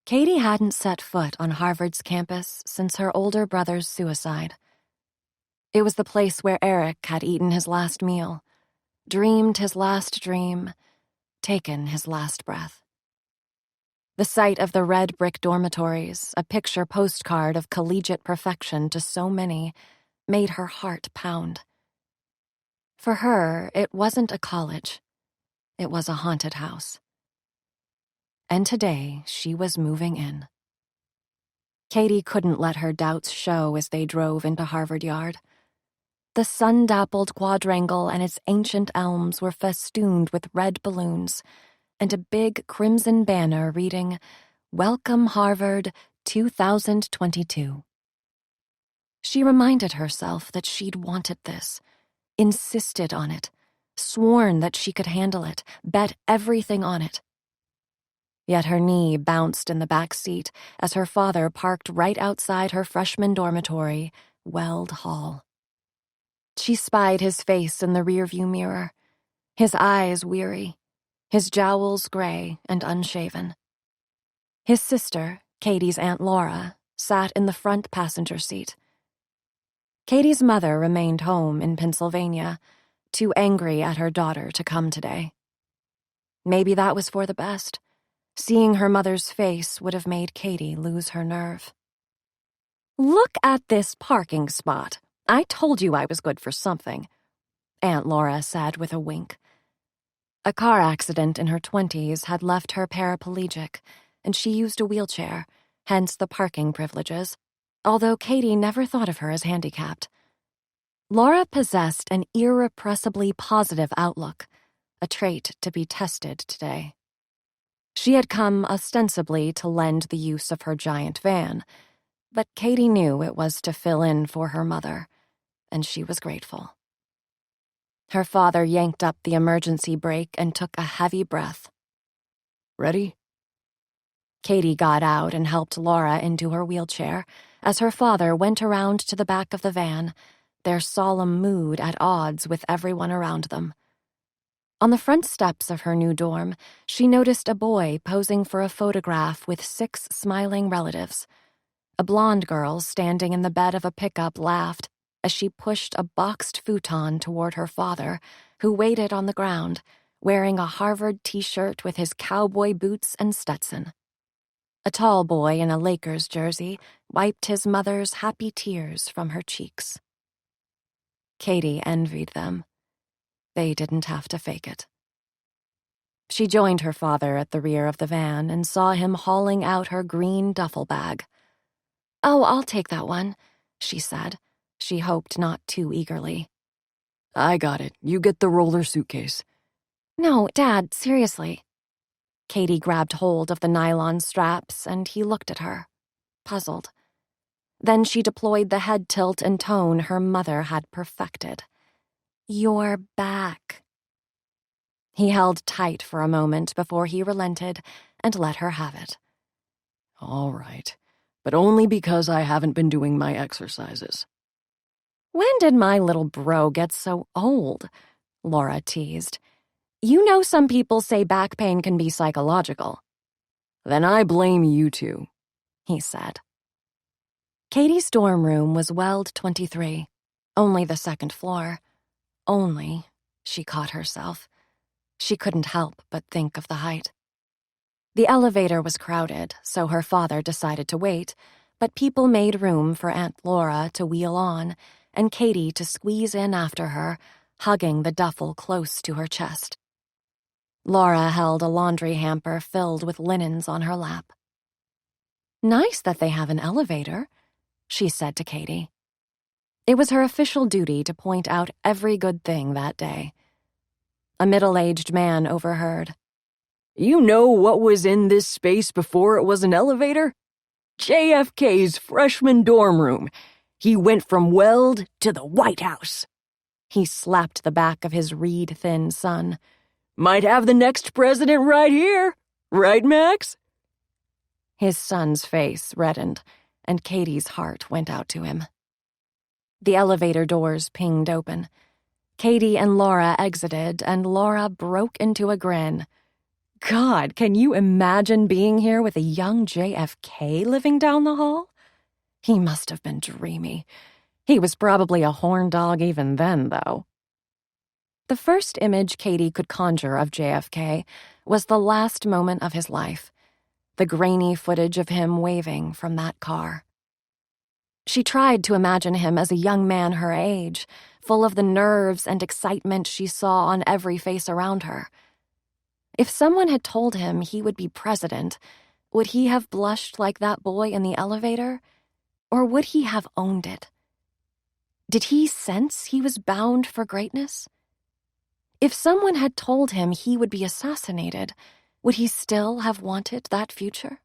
Katie hadn't set foot on Harvard's campus since her older brother's suicide. It was the place where Eric had eaten his last meal, dreamed his last dream, taken his last breath. The sight of the red brick dormitories, a picture postcard of collegiate perfection to so many, made her heart pound. For her, it wasn't a college. It was a haunted house. And today, she was moving in. Katie couldn't let her doubts show as they drove into Harvard Yard. The sun-dappled quadrangle and its ancient elms were festooned with red balloons, and a big crimson banner reading, "Welcome Harvard 2022. She reminded herself that she'd wanted this, insisted on it, sworn that she could handle it, bet everything on it. Yet her knee bounced in the back seat as her father parked right outside her freshman dormitory, Weld Hall. She spied his face in the rearview mirror, his eyes weary, his jowls gray and unshaven. His sister, Katie's Aunt Laura, sat in the front passenger seat. Katie's mother remained home in Pennsylvania, too angry at her daughter to come today. Maybe that was for the best. Seeing her mother's face would have made Katie lose her nerve. "Look at this parking spot. I told you I was good for something," Aunt Laura said with a wink. A car accident in her 20s had left her paraplegic, and she used a wheelchair, hence the parking privileges, although Katie never thought of her as handicapped. Laura possessed an irrepressibly positive outlook, a trait to be tested today. She had come ostensibly to lend the use of her giant van, but Katie knew it was to fill in for her mother, and she was grateful. Her father yanked up the emergency brake and took a heavy breath. "Ready?" Katie got out and helped Laura into her wheelchair as her father went around to the back of the van, their solemn mood at odds with everyone around them. On the front steps of her new dorm, she noticed a boy posing for a photograph with 6 smiling relatives. A blonde girl standing in the bed of a pickup laughed as she pushed a boxed futon toward her father, who waited on the ground, wearing a Harvard t-shirt with his cowboy boots and Stetson. A tall boy in a Lakers jersey wiped his mother's happy tears from her cheeks. Katie envied them. They didn't have to fake it. She joined her father at the rear of the van and saw him hauling out her green duffel bag. "Oh, I'll take that one," she said. She hoped not too eagerly. "I got it. You get the roller suitcase." "No, Dad, seriously." Katie grabbed hold of the nylon straps, and he looked at her, puzzled. Then she deployed the head tilt and tone her mother had perfected. "You're back." He held tight for a moment before he relented and let her have it. "All right, but only because I haven't been doing my exercises." "When did my little bro get so old?" Laura teased. "You know some people say back pain can be psychological." "Then I blame you two," he said. Katie's dorm room was Weld 23, only the second floor. Only, she caught herself. She couldn't help but think of the height. The elevator was crowded, so her father decided to wait, but people made room for Aunt Laura to wheel on and Katie to squeeze in after her, hugging the duffel close to her chest. Laura held a laundry hamper filled with linens on her lap. "Nice that they have an elevator," she said to Katie. It was her official duty to point out every good thing that day. A middle-aged man overheard. "You know what was in this space before it was an elevator? JFK's freshman dorm room. He went from Weld to the White House." He slapped the back of his reed-thin son. "Might have the next president right here. Right, Max?" His son's face reddened, and Katie's heart went out to him. The elevator doors pinged open. Katie and Laura exited, and Laura broke into a grin. God, can you imagine being here with a young JFK living down the hall? He must have been dreamy. He was probably a horn dog even then, though. The first image Katie could conjure of JFK was the last moment of his life, the grainy footage of him waving from that car. She tried to imagine him as a young man her age, full of the nerves and excitement she saw on every face around her. If someone had told him he would be president, would he have blushed like that boy in the elevator? Or would he have owned it? Did he sense he was bound for greatness? If someone had told him he would be assassinated, would he still have wanted that future?